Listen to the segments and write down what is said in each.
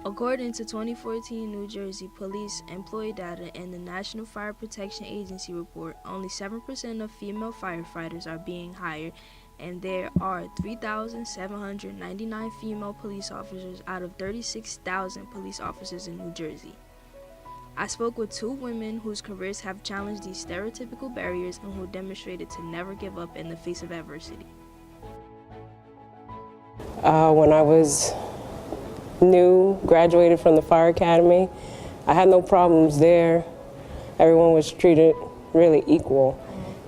According to 2014 New Jersey police employee data and the National Fire Protection Agency report, only 7% of female firefighters are being hired, and there are 3,799 female police officers out of 36,000 police officers in New Jersey. I spoke with two women whose careers have challenged these stereotypical barriers and who demonstrated to never give up in the face of adversity. When I was new, graduated from the fire academy, I had no problems there. Everyone was treated really equal.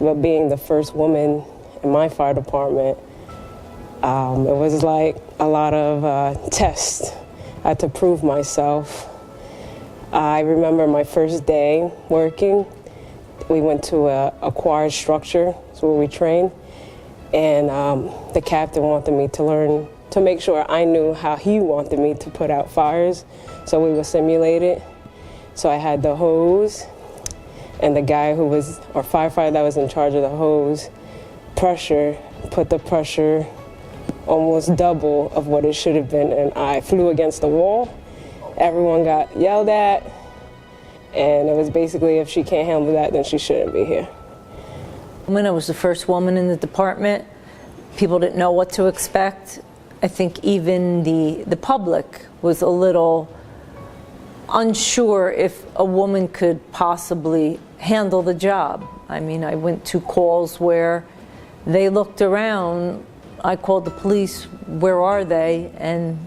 But being the first woman in my fire department, it was like a lot of tests. I had to prove myself. I remember my first day working. We went to a choir structure, that's where we trained, and the captain wanted me to learn to make sure I knew how he wanted me to put out fires. So we would simulate it. So I had the hose, and the guy who was, or firefighter that was in charge of the hose, put the pressure almost double of what it should have been, and I flew against the wall. Everyone got yelled at, and it was basically, if she can't handle that, then she shouldn't be here. When I was the first woman in the department, people didn't know what to expect. I think even the public was a little unsure if a woman could possibly handle the job. I mean, I went to calls where they looked around. I called the police, where are they? And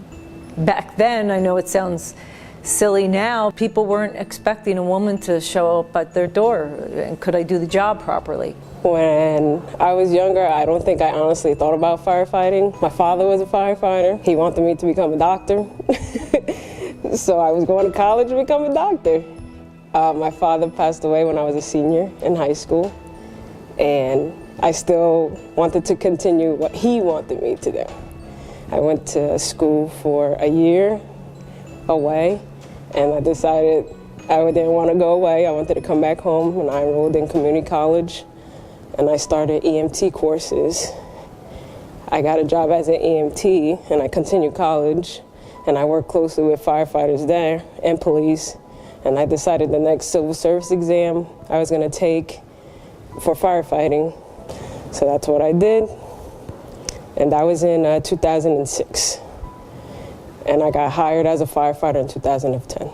back then, I know it sounds silly now, people weren't expecting a woman to show up at their door. And could I do the job properly? When I was younger, I don't think I honestly thought about firefighting. My father was a firefighter. He wanted me to become a doctor. So I was going to college to become a doctor. My father passed away when I was a senior in high school, and I still wanted to continue what he wanted me to do. I went to school for a year away, and I decided I didn't want to go away. I wanted to come back home, and I enrolled in community college, and I started EMT courses. I got a job as an EMT, and I continued college, and I worked closely with firefighters there and police, and I decided the next civil service exam I was going to take for firefighting. So that's what I did, and that was in 2006. And I got hired as a firefighter in 2010.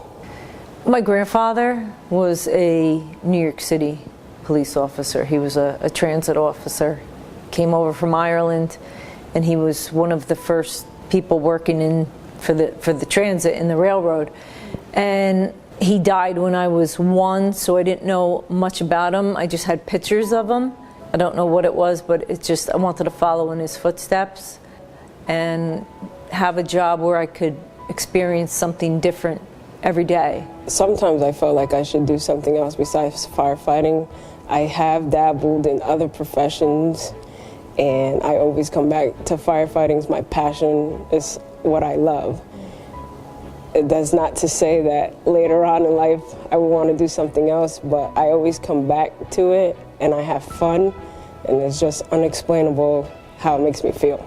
My grandfather was a New York City police officer. He was a transit officer, came over from Ireland, and he was one of the first people working for the transit in the railroad. And he died when I was 1, so I didn't know much about him. I just had pictures of him. I don't know what it was, but it's just, I wanted to follow in his footsteps and have a job where I could experience something different every day. Sometimes I felt like I should do something else besides firefighting. I have dabbled in other professions, and I always come back to firefighting as my passion. It's what I love. That's not to say that later on in life I would want to do something else, but I always come back to it, and I have fun, and it's just unexplainable how it makes me feel.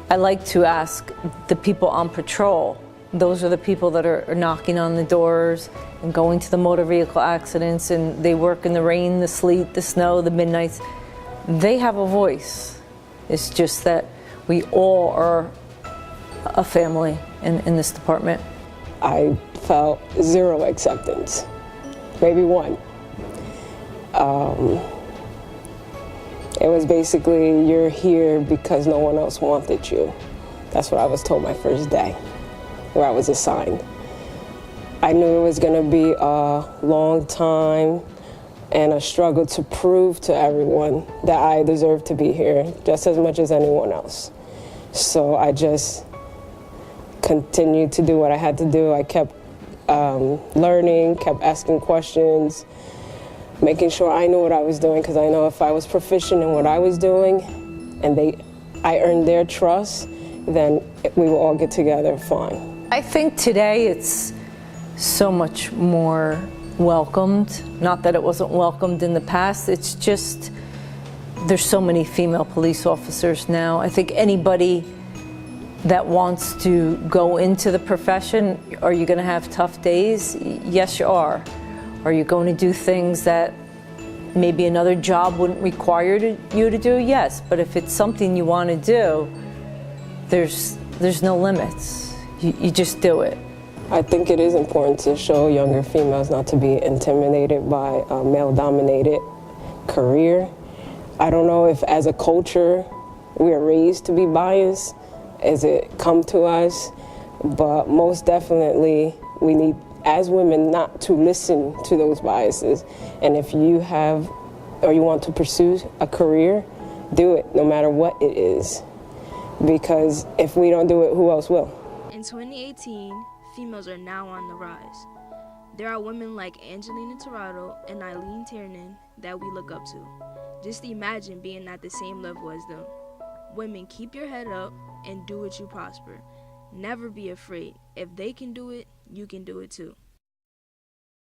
I like to ask the people on patrol. Those are the people that are knocking on the doors and going to the motor vehicle accidents, and they work in the rain, the sleet, the snow, the midnights. They have a voice. It's just that we all are a family in this department. I felt zero acceptance, maybe 1. It was basically, you're here because no one else wanted you. That's what I was told my first day, where I was assigned. I knew it was going to be a long time and a struggle to prove to everyone that I deserved to be here just as much as anyone else. So I just continued to do what I had to do. I kept learning, kept asking questions, making sure I knew what I was doing, because I know if I was proficient in what I was doing and I earned their trust, then we will all get together fine. I think today it's so much more welcomed. Not that it wasn't welcomed in the past, it's just there's so many female police officers now. I think anybody that wants to go into the profession. Are you going to have tough days? Yes, you are. Are you going to do things that maybe another job wouldn't require you to do? Yes, but if it's something you want to do, there's no limits. You just do it. I think it is important to show younger females not to be intimidated by a male-dominated career. I don't know if as a culture we are raised to be biased as it come to us, but most definitely we need, as women, not to listen to those biases. And if you have or you want to pursue a career, do it no matter what it is. Because if we don't do it, who else will? In 2018, females are now on the rise. There are women like Angelina Tirado and Eileen Tiernan that we look up to. Just imagine being at the same level as them. Women, keep your head up and do what you prosper. Never be afraid. If they can do it, you can do it too.